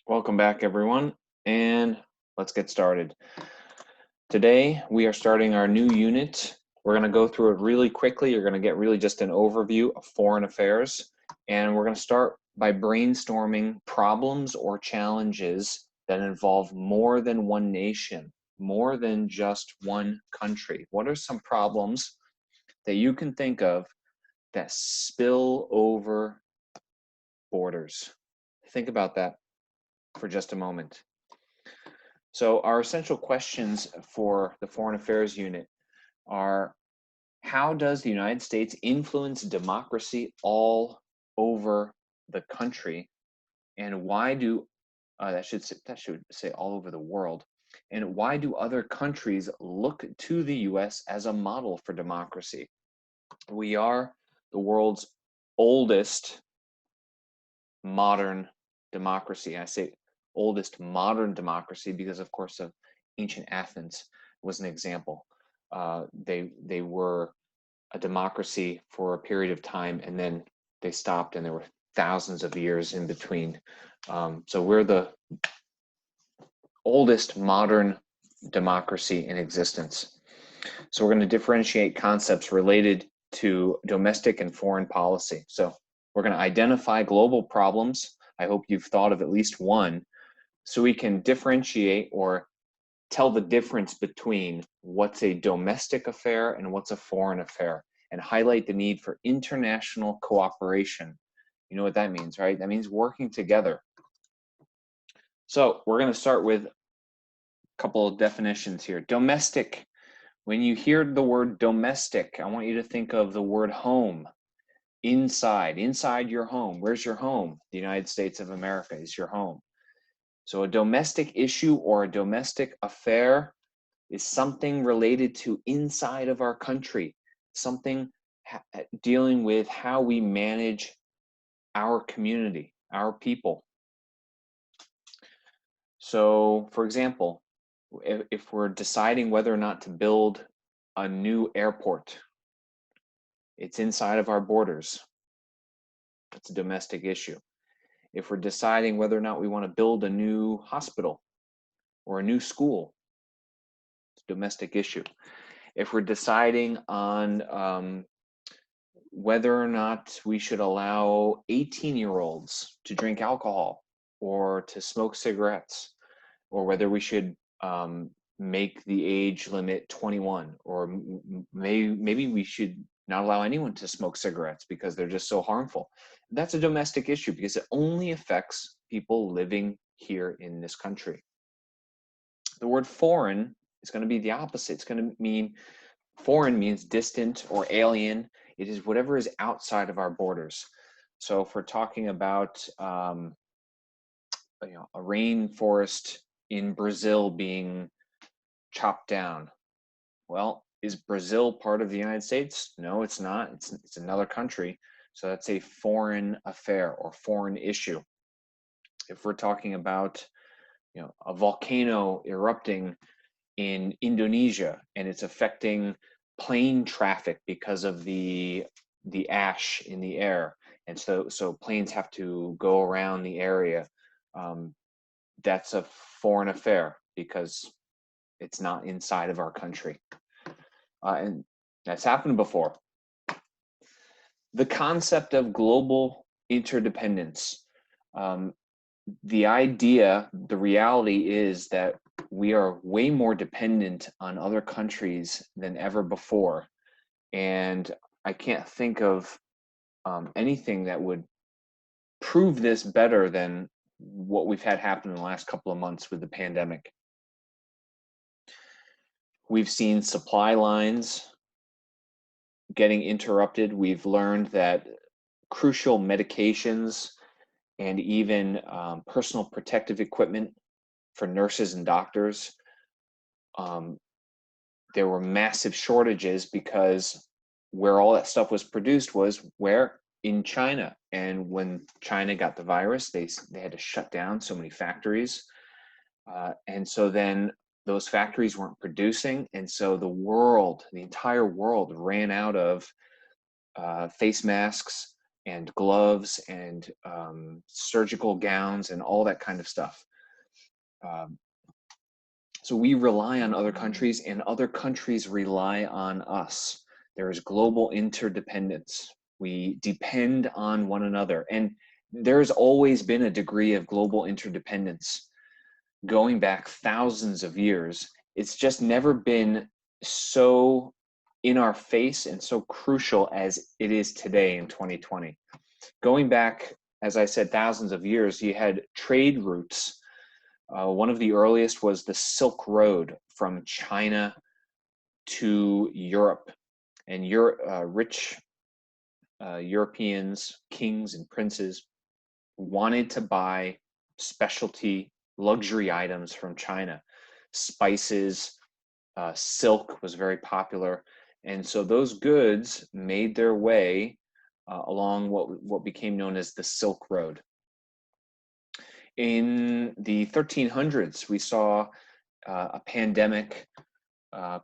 Welcome back, everyone, and let's get started. Today, we are starting our new unit. We're going to go through it really quickly. You're going to get really just an overview of foreign affairs, and we're going to start by brainstorming problems or challenges that involve more than one nation, more than just one country. What are some problems that you can think of that spill over borders? Think about that for just a moment. So our essential questions for the Foreign Affairs Unit are: how does the United States influence democracy all over the country? And why do, that should say all over the world, and why do other countries look to the US as a model for democracy? We are the world's oldest modern democracy. I say oldest modern democracy because, of course, of ancient Athens was an example. They were a democracy for a period of time, and then they stopped, and there were thousands of years in between. So we're the oldest modern democracy in existence. So we're going to differentiate concepts related to domestic and foreign policy. So we're going to identify global problems. I hope you've thought of at least one, so we can differentiate or tell the difference between what's a domestic affair and what's a foreign affair, and highlight the need for international cooperation. You know what that means, right? That means working together. So we're going to start with a couple of definitions here. Domestic. When you hear the word domestic, I want you to think of the word home. Inside your home. Where's your home? The United States of America is your home. So a domestic issue or a domestic affair is something related to inside of our country, something dealing with how we manage our community, our people. So, for example, if we're deciding whether or not to build a new airport, it's inside of our borders. It's a domestic issue. If we're deciding whether or not we want to build a new hospital or a new school, it's a domestic issue. If we're deciding on whether or not we should allow 18-year-olds to drink alcohol or to smoke cigarettes, or whether we should make the age limit 21, or maybe we should not allow anyone to smoke cigarettes because they're just so harmful. That's a domestic issue because it only affects people living here in this country. The word foreign is going to be the opposite. It's going to mean, foreign means distant or alien. It is whatever is outside of our borders. So if we're talking about a rainforest in Brazil being chopped down, well, is Brazil part of the United States? No, it's not. It's another country. So that's a foreign affair or foreign issue. If we're talking about a volcano erupting in Indonesia and it's affecting plane traffic because of the ash in the air, and so planes have to go around the area, that's a foreign affair because it's not inside of our country, and that's happened before. The concept of global interdependence. The idea, the reality is that we are way more dependent on other countries than ever before. And I can't think of anything that would prove this better than what we've had happen in the last couple of months with the pandemic. We've seen supply lines getting interrupted. We've learned that crucial medications and even personal protective equipment for nurses and doctors, there were massive shortages because where all that stuff was produced was where? In China. And when China got the virus, they had to shut down so many factories. And so then those factories weren't producing. And so the entire world ran out of face masks, and gloves and surgical gowns and all that kind of stuff. Um, so we rely on other countries, and other countries rely on us. There is global interdependence. We depend on one another, and there's always been a degree of global interdependence going back thousands of years. It's just never been so in our face and so crucial as it is today in 2020. Going back, as I said, thousands of years, you had trade routes. One of the earliest was the Silk Road from China to Europe. And rich Europeans, kings and princes, wanted to buy specialty luxury items from China. Spices, silk was very popular. And so those goods made their way along what became known as the Silk Road. In the 1300s, we saw a pandemic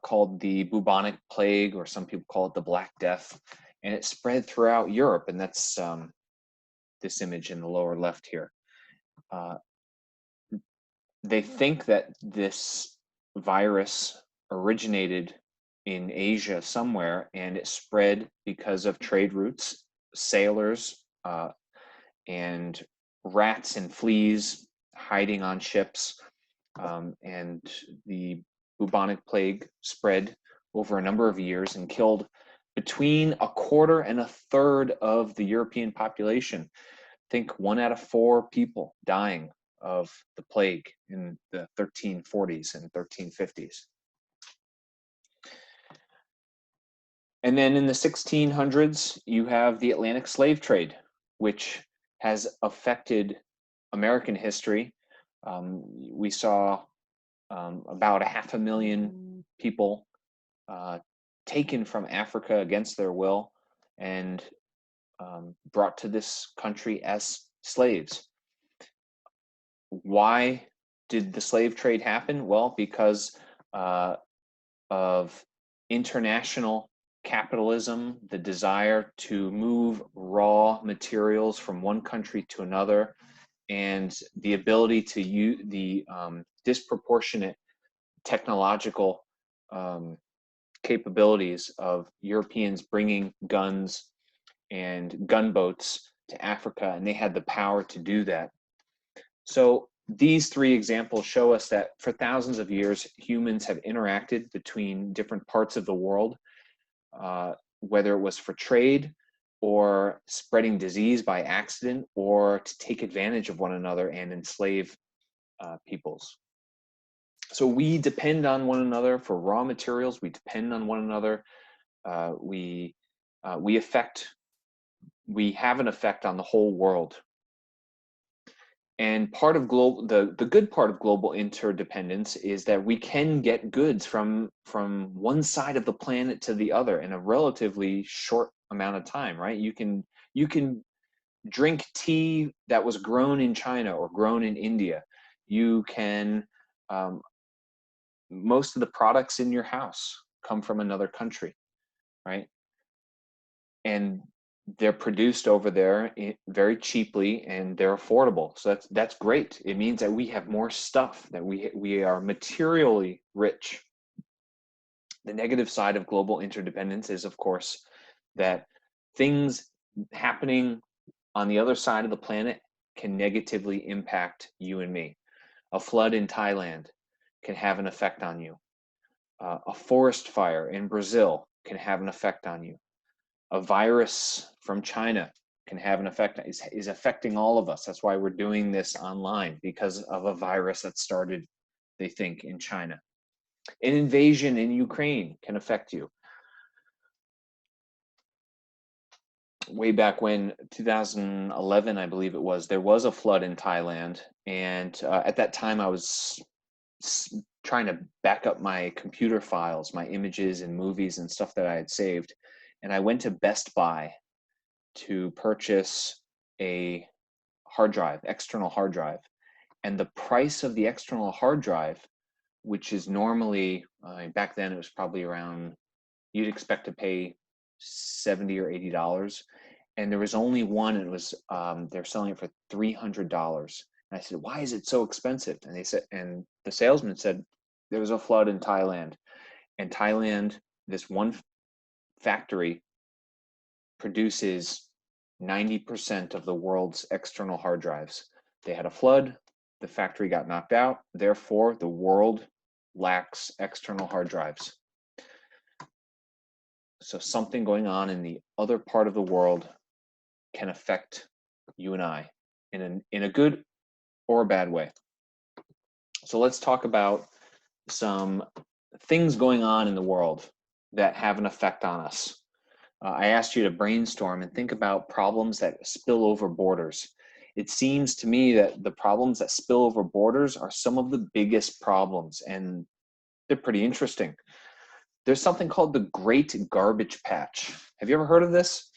called the bubonic plague, or some people call it the Black Death, and it spread throughout Europe. And that's this image in the lower left here. They think that this virus originated in Asia somewhere, and it spread because of trade routes, sailors, and rats and fleas hiding on ships. And the bubonic plague spread over a number of years and killed between a quarter and a third of the European population. Think 1 out of 4 people dying of the plague in the 1340s and 1350s. And then in the 1600s, you have the Atlantic slave trade, which has affected American history. We saw about 500,000 people taken from Africa against their will and brought to this country as slaves. Why did the slave trade happen? Well, because of international capitalism, the desire to move raw materials from one country to another, and the ability to use the disproportionate technological capabilities of Europeans bringing guns and gunboats to Africa, and they had the power to do that. So these 3 examples show us that for thousands of years, humans have interacted between different parts of the world, whether it was for trade or spreading disease by accident, or to take advantage of one another and enslave peoples. So we depend on one another for raw materials. We depend on one another. We have an effect on the whole world. And part of the good part of global interdependence is that we can get goods from one side of the planet to the other in a relatively short amount of time, right? You can drink tea that was grown in China or grown in India. You can most of the products in your house come from another country, right? And they're produced over there very cheaply, and they're affordable. So that's great. It means that we have more stuff, that we are materially rich. The negative side of global interdependence is, of course, that things happening on the other side of the planet can negatively impact you and me. A flood in Thailand can have an effect on you. A forest fire in Brazil can have an effect on you. A virus from China can have an effect, is affecting all of us. That's why we're doing this online, because of a virus that started, they think, in China. An invasion in Ukraine can affect you. Way back when, 2011, I believe it was, there was a flood in Thailand. And at that time, I was trying to back up my computer files, my images and movies and stuff that I had saved. And I went to Best Buy to purchase a hard drive, external hard drive. And the price of the external hard drive, which is normally, back then it was probably around, you'd expect to pay $70 or $80. and there was only one, and it was they're selling it for $300. And I said, why is it so expensive? And they said, and the salesman said, there was a flood in Thailand, and Thailand, this one factory produces 90% of the world's external hard drives. They had a flood, the factory got knocked out, therefore the world lacks external hard drives. So something going on in the other part of the world can affect you and I in a good or a bad way. So let's talk about some things going on in the world that have an effect on us. I asked you to brainstorm and think about problems that spill over borders. It seems to me that the problems that spill over borders are some of the biggest problems, and they're pretty interesting. There's something called the Great Garbage Patch. Have you ever heard of this?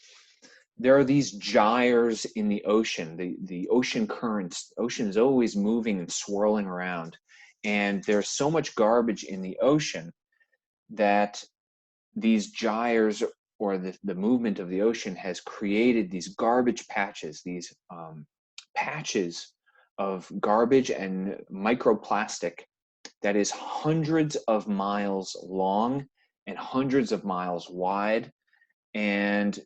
There are these gyres in the ocean, the ocean currents. The ocean is always moving and swirling around. And there's so much garbage in the ocean that these gyres, or the movement of the ocean, has created these garbage patches, these patches of garbage and microplastic that is hundreds of miles long and hundreds of miles wide. And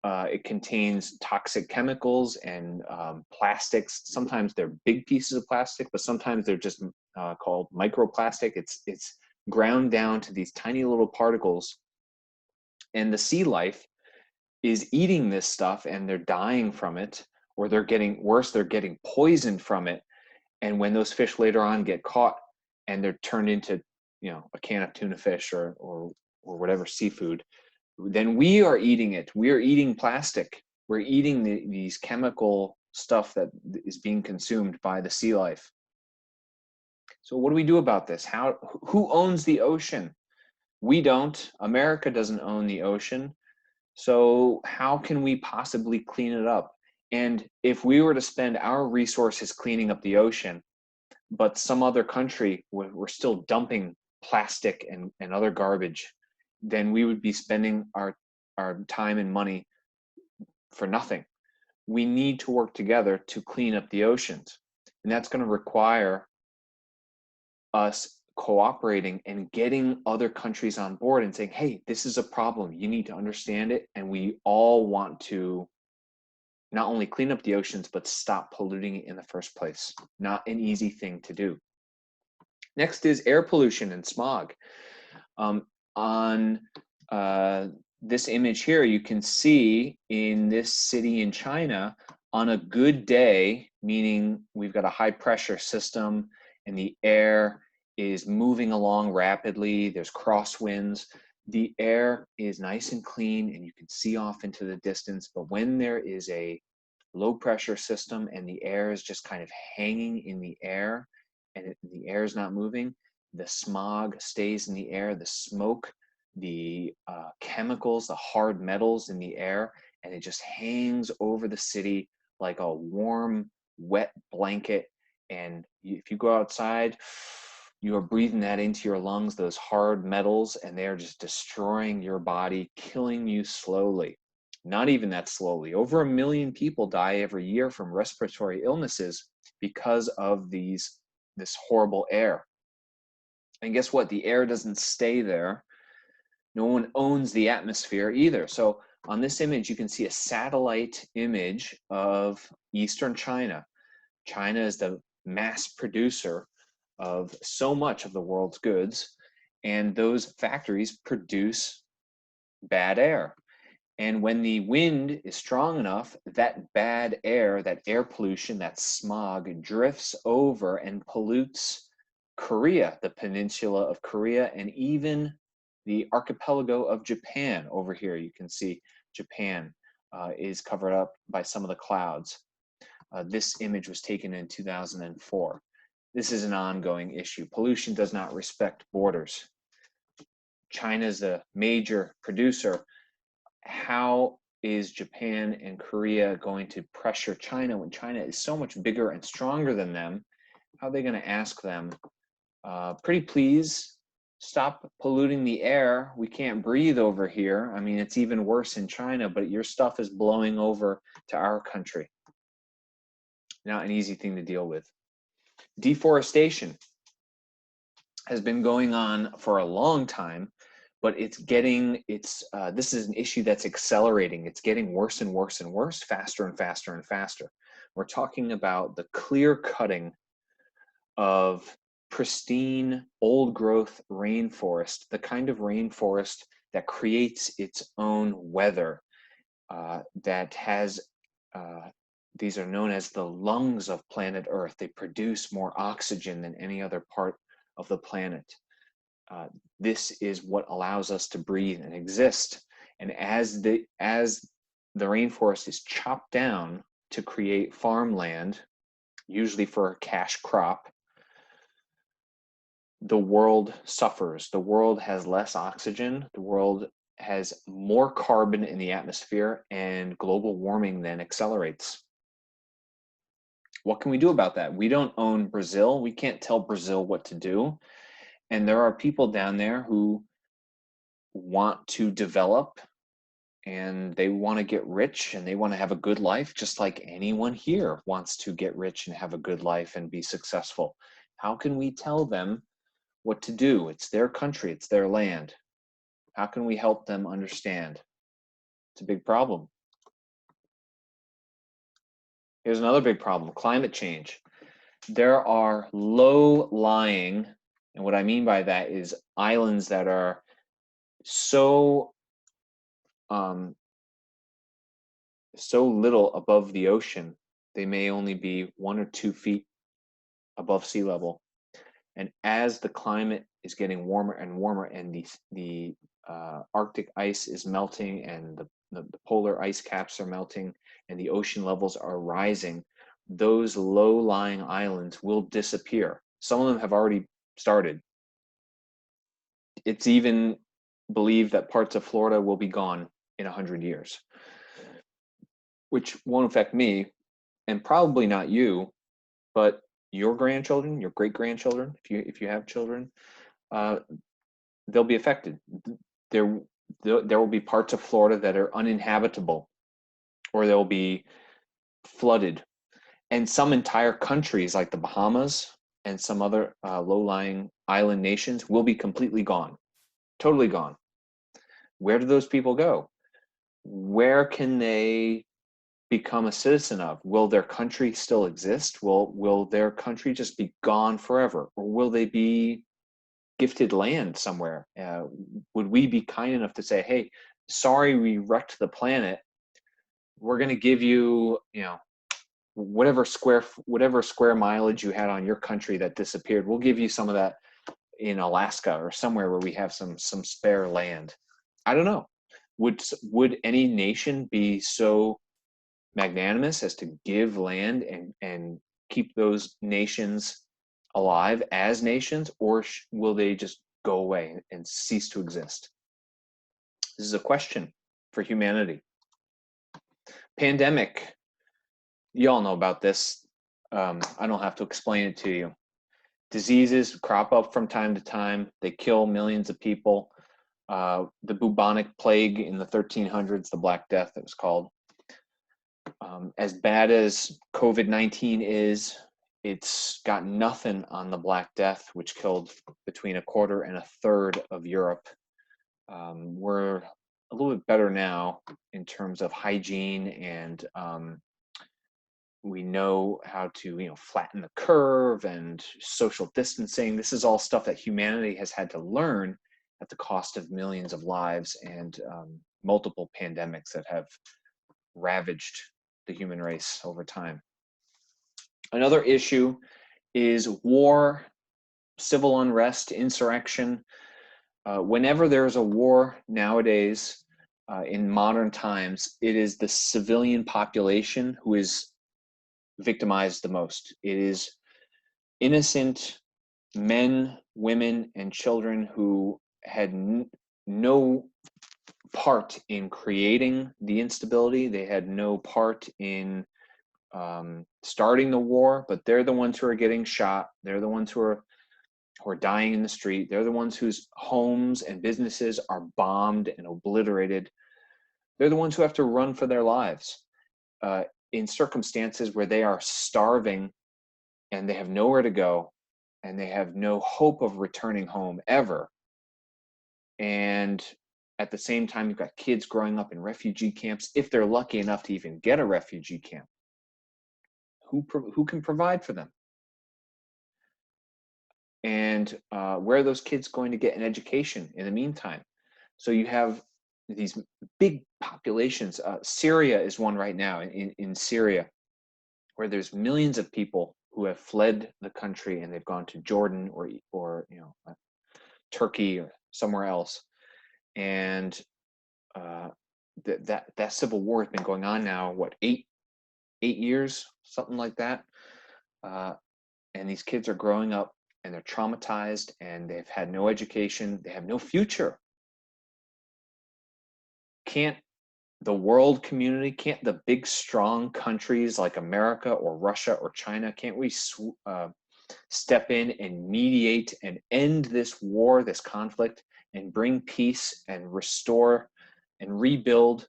it contains toxic chemicals and plastics. Sometimes they're big pieces of plastic, but sometimes they're just called microplastic. It's ground down to these tiny little particles, and the sea life is eating this stuff, and they're dying from it, or they're getting worse, they're getting poisoned from it. And when those fish later on get caught and they're turned into, a can of tuna fish or whatever seafood, then we are eating it. We are eating plastic. We're eating these chemical stuff that is being consumed by the sea life. So what do we do about this? Who owns the ocean? We don't. America doesn't own the ocean. So how can we possibly clean it up? And if we were to spend our resources cleaning up the ocean, but some other country, we're still dumping plastic and other garbage, then we would be spending our time and money for nothing. We need to work together to clean up the oceans. And that's going to require us cooperating and getting other countries on board and saying, hey, this is a problem. You need to understand it. And we all want to not only clean up the oceans, but stop polluting it in the first place. Not an easy thing to do. Next is air pollution and smog. On this image here, you can see in this city in China, on a good day, meaning we've got a high pressure system and the air is moving along rapidly, there's crosswinds, the air is nice and clean and you can see off into the distance. But when there is a low pressure system and the air is just kind of hanging in the air and the air is not moving, the smog stays in the air, the smoke, the chemicals, the hard metals in the air, and it just hangs over the city like a warm, wet blanket. And if you go outside, you are breathing that into your lungs, those hard metals, and they're just destroying your body, killing you slowly. Not even that slowly. Over 1 million people die every year from respiratory illnesses because of this horrible air. And guess what? The air doesn't stay there. No one owns the atmosphere either. So on this image, you can see a satellite image of Eastern China. China is the mass producer of so much of the world's goods, and those factories produce bad air. And when the wind is strong enough, that bad air, that air pollution, that smog drifts over and pollutes Korea, the peninsula of Korea, and even the archipelago of Japan. Over here, you can see Japan is covered up by some of the clouds. This image was taken in 2004. This is an ongoing issue. Pollution does not respect borders. China is a major producer. How is Japan and Korea going to pressure China when China is so much bigger and stronger than them? How are they going to ask them, pretty please, stop polluting the air. We can't breathe over here. I mean, it's even worse in China, but your stuff is blowing over to our country. Not an easy thing to deal with. Deforestation has been going on for a long time, but this is an issue that's accelerating. It's getting worse and worse and worse, faster and faster and faster. We're talking about the clear cutting of pristine old growth rainforest, the kind of rainforest that creates its own weather, that has these are known as the lungs of planet Earth. They produce more oxygen than any other part of the planet. This is what allows us to breathe and exist. And as the rainforest is chopped down to create farmland, usually for a cash crop, the world suffers. The world has less oxygen. The world has more carbon in the atmosphere, and global warming then accelerates. What can we do about that? We don't own Brazil. We can't tell Brazil what to do. And there are people down there who want to develop, and they want to get rich, and they want to have a good life, just like anyone here wants to get rich and have a good life and be successful. How can we tell them what to do? It's their country, it's their land. How can we help them understand? It's a big problem. Here's another big problem: climate change. There are low-lying, and what I mean by that is islands that are so little above the ocean. They may only be 1 or 2 feet above sea level. And as the climate is getting warmer and warmer, and the Arctic ice is melting, and the polar ice caps are melting, and the ocean levels are rising, those low-lying islands will disappear. Some of them have already started. It's even believed that parts of Florida will be gone in 100 years, which won't affect me, and probably not you, but your grandchildren, your great-grandchildren, if you have children, they'll be affected. There will be parts of Florida that are uninhabitable, or they'll be flooded. And some entire countries like the Bahamas and some other low-lying island nations will be completely gone, totally gone. Where do those people go? Where can they become a citizen of? Will their country still exist? Will their country just be gone forever? Or will they be gifted land somewhere? Would we be kind enough to say, hey, sorry we wrecked the planet, we're going to give you, whatever square mileage you had on your country that disappeared, we'll give you some of that in Alaska or somewhere where we have some spare land. I don't know. Would any nation be so magnanimous as to give land and keep those nations alive as nations, or will they just go away and cease to exist? This is a question for humanity. Pandemic. You all know about this. I don't have to explain it to you. Diseases crop up from time to time. They kill millions of people. The bubonic plague in the 1300s, the Black Death, it was called. As bad as COVID-19 is, it's got nothing on the Black Death, which killed between 1/4 and 1/3 of Europe. We're a little bit better now in terms of hygiene, and we know how to flatten the curve and social distancing. This is all stuff that humanity has had to learn at the cost of millions of lives and multiple pandemics that have ravaged the human race over time. Another issue is war, civil unrest, insurrection. Whenever there's a war nowadays, in modern times, it is the civilian population who is victimized the most. It is innocent men, women, and children who had no part in creating the instability. They had no part in starting the war, but they're the ones who are getting shot. They're the ones who who are dying in the street. They're the ones whose homes and businesses are bombed and obliterated. They're the ones who have to run for their lives in circumstances where they are starving and they have nowhere to go and they have no hope of returning home ever. And at the same time, you've got kids growing up in refugee camps, if they're lucky enough to even get a refugee camp. Who can provide for them? And where are those kids going to get an education in the meantime? So you have these big populations. Syria is one right now, in Syria, where there's millions of people who have fled the country and they've gone to Jordan or Turkey or somewhere else. And that civil war has been going on now, what, 8 years, something like that. And these kids are growing up and they're traumatized and they've had no education. They have no future. Can't the world community, can't the big, strong countries like America or Russia or China, can't we step in and mediate and end this war, this conflict, and bring peace and restore and rebuild?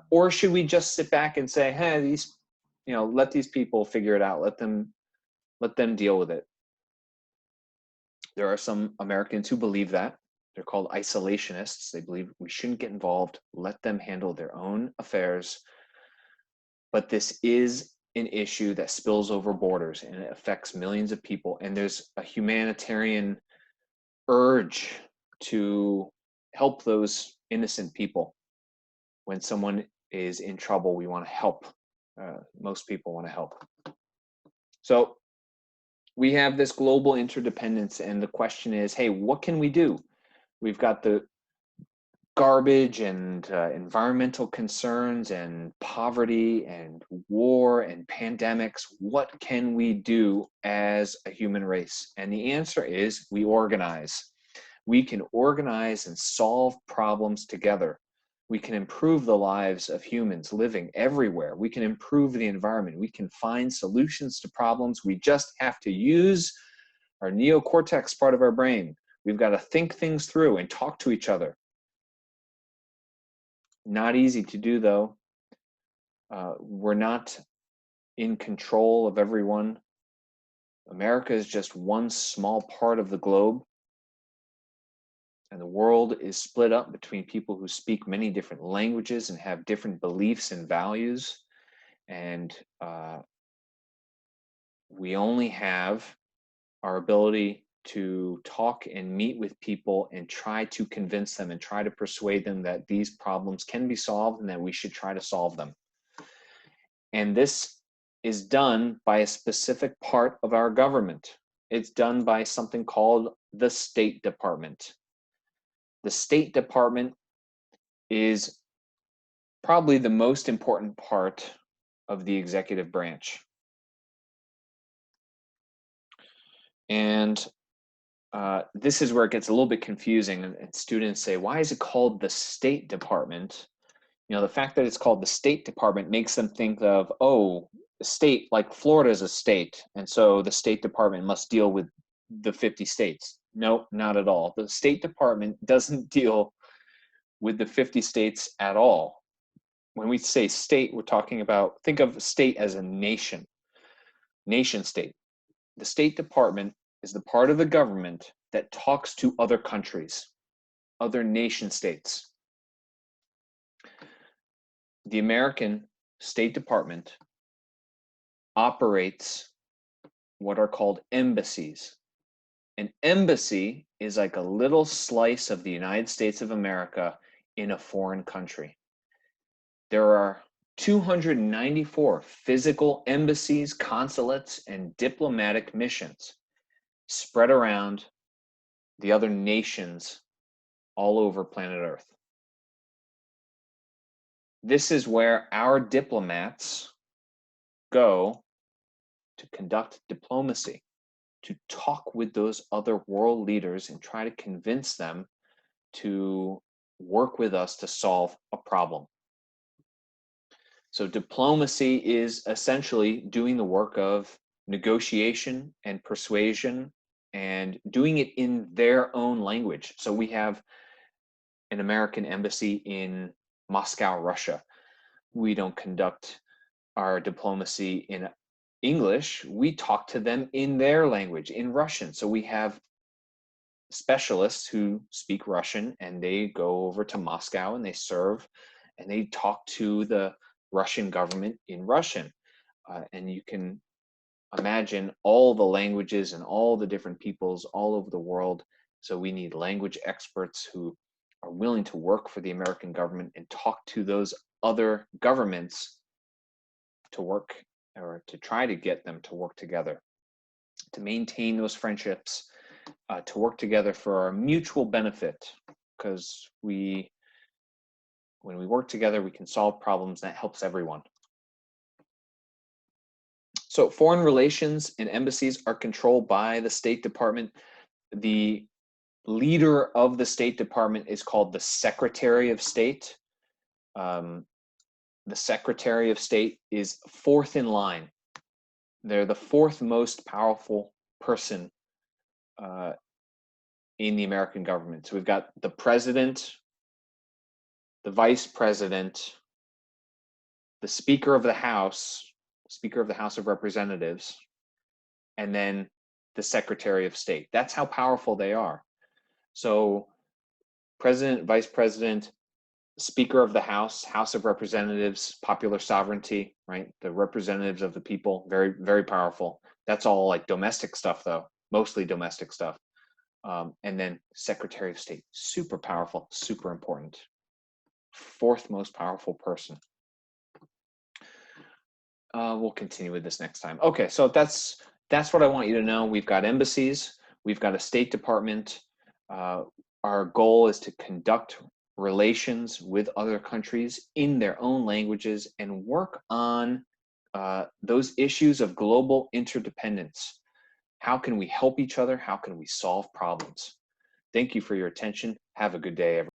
Or should we just sit back and say, hey, let these people figure it out. Let them deal with it. There are some Americans who believe that. They're called isolationists. They believe we shouldn't get involved. Let them handle their own affairs. But this is an issue that spills over borders and it affects millions of people. And there's a humanitarian urge to help those innocent people. When someone is in trouble, we want to help. Most people want to help. So we have this global interdependence, and the question is, hey, what can we do? We've got the garbage and environmental concerns and poverty and war and pandemics. What can we do as a human race? And the answer is we organize. We can organize and solve problems together. We can improve the lives of humans living everywhere. We can improve the environment. We can find solutions to problems. We just have to use our neocortex part of our brain. We've got to think things through and talk to each other. Not easy to do, though. We're not in control of everyone. America is just one small part of the globe. And the world is split up between people who speak many different languages and have different beliefs and values. And we only have our ability to talk and meet with people and try to convince them and try to persuade them that these problems can be solved and that we should try to solve them. And this is done by a specific part of our government. It's done by something called the State Department. The State Department is probably the most important part of the executive branch. And this is where it gets a little bit confusing, and students say, why is it called the State Department? The fact that it's called the State Department makes them think of, oh, the state, like Florida is a state, and so the State Department must deal with the 50 states. No, not at all. The State Department doesn't deal with the 50 states at all. When we say state, we're talking about, think of state as a nation state. The State Department is the part of the government that talks to other countries, other nation states. The American State Department operates what are called embassies. An embassy is like a little slice of the United States of America in a foreign country. There are 294 physical embassies, consulates, and diplomatic missions spread around the other nations all over planet Earth. This is where our diplomats go to conduct diplomacy, to talk with those other world leaders and try to convince them to work with us to solve a problem. So diplomacy is essentially doing the work of negotiation and persuasion and doing it in their own language. So we have an American embassy in Moscow, Russia. We don't conduct our diplomacy in English. We talk to them in their language, in Russian. So we have specialists who speak Russian, and they go over to Moscow and they serve and they talk to the Russian government in Russian. And you can imagine all the languages and all the different peoples all over the world. So we need language experts who are willing to work for the American government and talk to those other governments to work, or to try to get them to work together, to maintain those friendships, to work together for our mutual benefit. Because when we work together, we can solve problems, and that helps everyone. So foreign relations and embassies are controlled by the State Department. The leader of the State Department is called the Secretary of State. The Secretary of State is fourth in line. They're the fourth most powerful person in the American government. So we've got the president, the vice president, the Speaker of the House of Representatives, and then the Secretary of State. That's how powerful they are. So president, vice president, Speaker of the House of Representatives, popular sovereignty, right? The representatives of the people, very, very powerful. That's all like domestic stuff, though, mostly domestic stuff. And then Secretary of State, super powerful, super important. Fourth most powerful person. We'll continue with this next time. Okay, so that's what I want you to know. We've got embassies, we've got a State Department. Our goal is to conduct relations with other countries in their own languages and work on those issues of global interdependence. How can we help each other? How can we solve problems? Thank you for your attention. Have a good day, everyone.